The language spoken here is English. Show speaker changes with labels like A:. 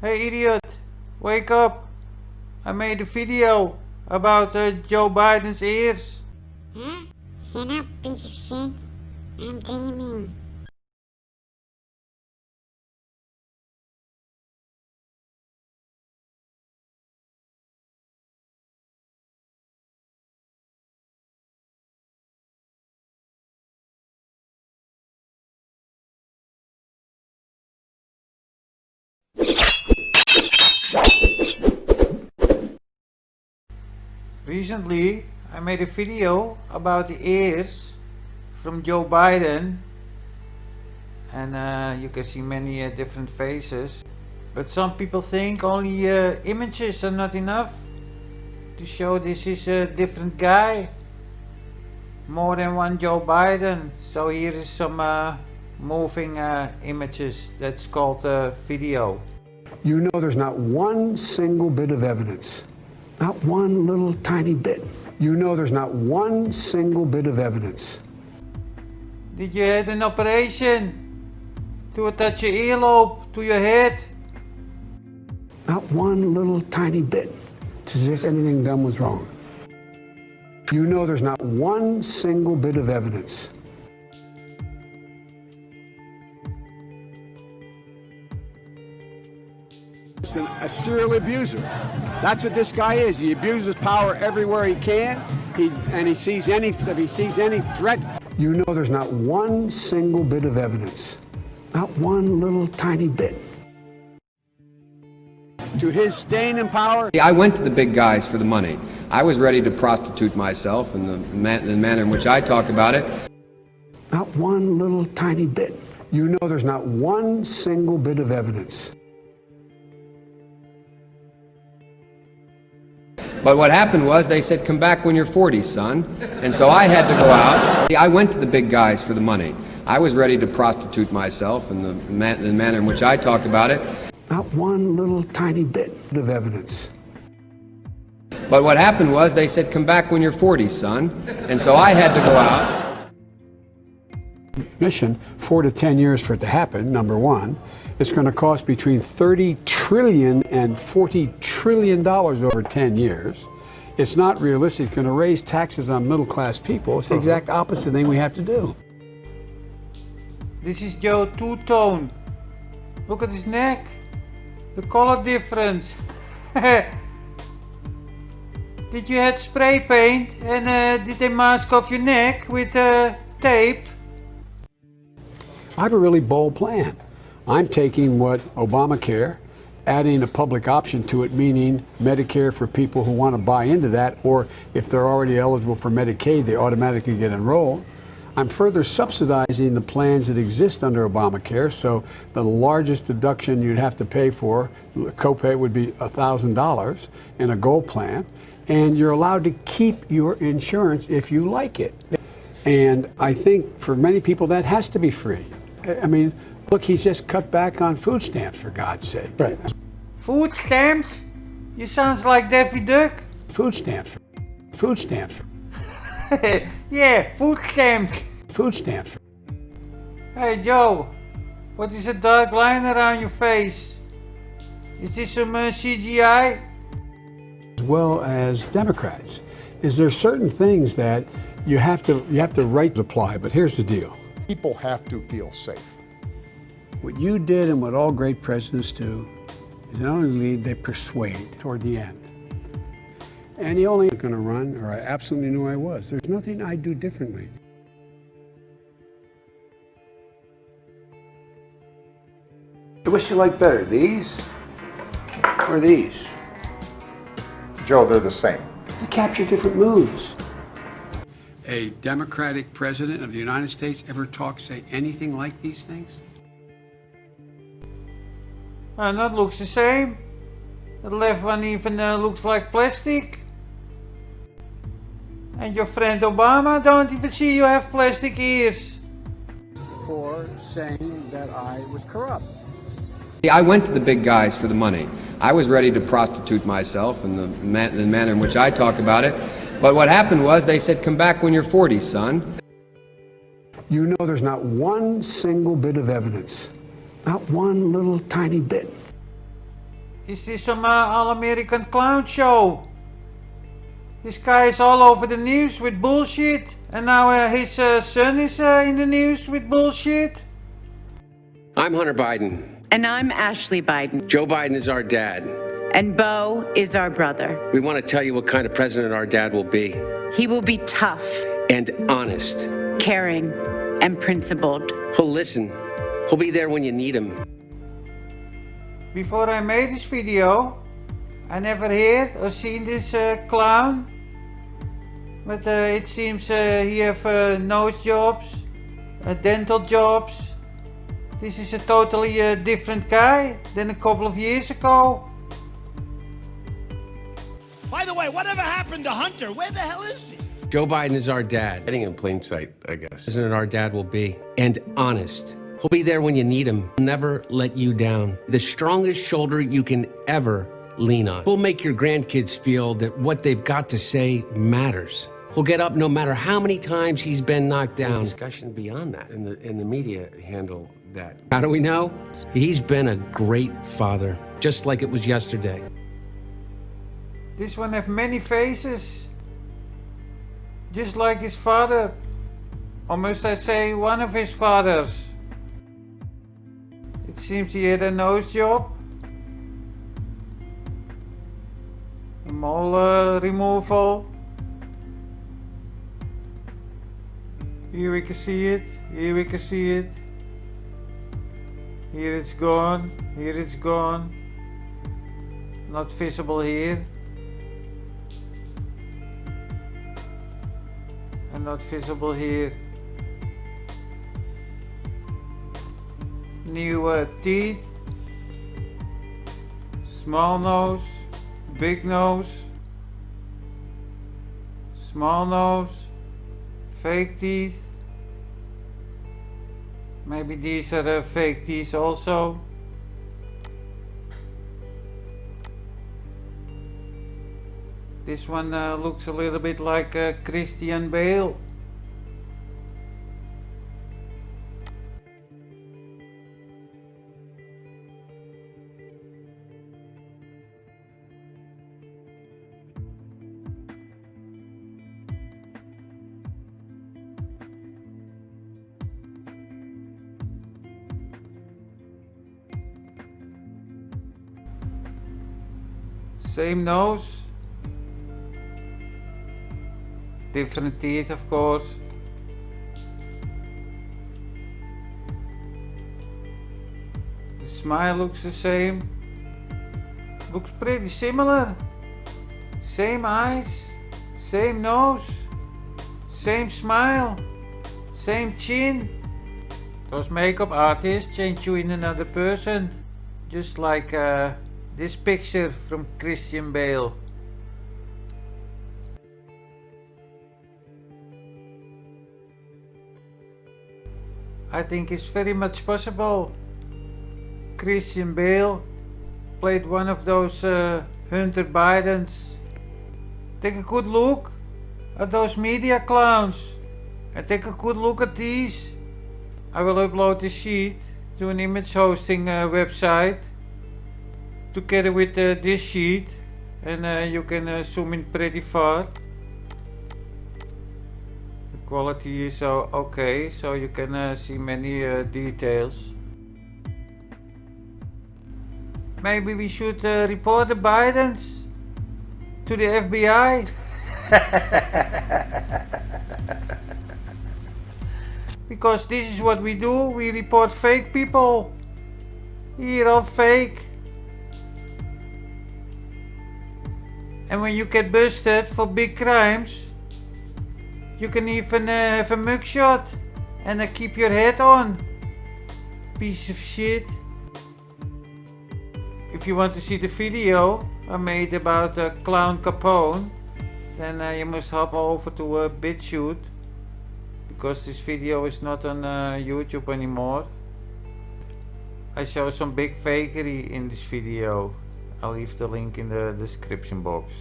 A: Hey idiot, wake up. I made a video about Joe Biden's ears.
B: Huh? Shut up, piece of shit. I'm dreaming.
A: Recently, I made a video about the ears from Joe Biden, and you can see many different faces. But some people think only images are not enough to show this is a different guy. More than one Joe Biden. So here is some moving images. That's called video.
C: You know there's not one single bit of evidence, not one little tiny bit. You know there's not one single bit of evidence.
A: Did you had an operation to attach your earlobe to your head?
C: Not one little tiny bit to suggest anything done was wrong. You know there's not one single bit of evidence. A serial abuser. That's what this guy is. He abuses power everywhere he can. If he sees any threat. You know there's not one single bit of evidence. Not one little tiny bit. To his staying in power.
D: I went to the big guys for the money. I was ready to prostitute myself in the manner in which I talk about it.
C: Not one little tiny bit. You know there's not one single bit of evidence.
D: But what happened was they said, come back when you're 40, son. And so I had to go out. I went to the big guys for the money. I was ready to prostitute myself in the manner in which I talk about it.
C: Not one little tiny bit of evidence.
D: But what happened was they said, come back when you're 40, son. And so I had to go out.
C: Mission, 4 to 10 years for it to happen, number one. It's going to cost between $30 trillion and $40 trillion over 10 years. It's not realistic. It's going to raise taxes on middle-class people. It's the exact opposite thing we have to do.
A: This is Joe two-tone. Look at his neck. The color difference. Did you had spray paint and did they mask off your neck with tape?
C: I have a really bold plan. I'm taking what Obamacare, adding a public option to it, meaning Medicare for people who want to buy into that, or if they're already eligible for Medicaid, they automatically get enrolled. I'm further subsidizing the plans that exist under Obamacare, so the largest deduction you'd have to pay for, copay would be $1,000 in a gold plan, and you're allowed to keep your insurance if you like it. And I think for many people that has to be free. I mean, look, he's just cut back on food stamps, for God's sake.
A: Right. Food stamps? You sounds like Daffy Duck.
C: Food stamps. Food stamps.
A: Yeah, food stamps.
C: Food stamps.
A: Hey Joe, what is a dark line around your face? Is this some CGI?
C: As well as Democrats, is there certain things that you have to right to apply, but here's the deal.
E: People have to feel safe.
C: What you did and what all great presidents do is not only lead, they persuade toward the end. And he only going to run, or I absolutely knew I was. There's nothing I do differently. Which you like better, these or these?
E: Joe, they're the same.
C: They capture different moods. A Democratic president of the United States ever say anything like these things?
A: That looks the same. The left one even looks like plastic. And your friend Obama don't even see you have plastic ears.
C: For saying that I was corrupt.
D: I went to the big guys for the money. I was ready to prostitute myself in the manner in which I talk about it. But what happened was they said, come back when you're 40, son.
C: You know there's not one single bit of evidence, not one little tiny bit.
A: Is this some all-American clown show? This guy is all over the news with bullshit, and now his son is in the news with bullshit.
F: I'm Hunter Biden.
G: And I'm Ashley Biden.
F: Joe Biden is our dad.
G: And Beau is our brother.
F: We want to tell you what kind of president our dad will be.
G: He will be tough,
F: And honest.
G: caring, and principled.
F: He'll listen. He'll be there when you need him.
A: Before I made this video, I never heard or seen this clown. But it seems he have nose jobs, dental jobs. This is a totally different guy than a couple of years ago.
H: By the way, whatever happened to Hunter? Where the hell is he?
F: Joe Biden is our dad. Getting in plain sight, I guess. President our dad will be. And honest. He'll be there when you need him. Never let you down. The strongest shoulder you can ever lean on. He'll make your grandkids feel that what they've got to say matters. He'll get up no matter how many times he's been knocked down. Discussion beyond that, and the media handle that. How do we know? He's been a great father, just like it was yesterday.
A: This one have many faces, just like his father, or must I say one of his fathers. It seems he had a nose job, a mole removal. Here we can see it, here we can see it. Here it's gone, here it's gone. Not visible here. And not visible here. New teeth. Small nose, big nose. Small nose, fake teeth. Maybe these are fake teeth also. This one looks a little bit like Christian Bale. Same nose. Different teeth, of course. The smile looks the same. Looks pretty similar. Same eyes, same nose, same smile, same chin. Those makeup artists change you in another person. Just like this picture from Christian Bale. I think it's very much possible. Christian Bale played one of those Hunter Bidens. Take a good look at those media clowns and take a good look at these. I will upload the sheet to an image hosting website together with this sheet, and you can zoom in pretty far. The quality is okay, so you can see many details. Maybe we should report the Bidens to the FBI. Because this is what we do, we report fake people. Here, all fake. And when you get busted for big crimes, you can even have a mugshot and keep your head on. Piece of shit. If you want to see the video I made about Clown Capone, then you must hop over to BitChute, because this video is not on YouTube anymore. I show some big fakery in this video. I'll leave the link in the description box.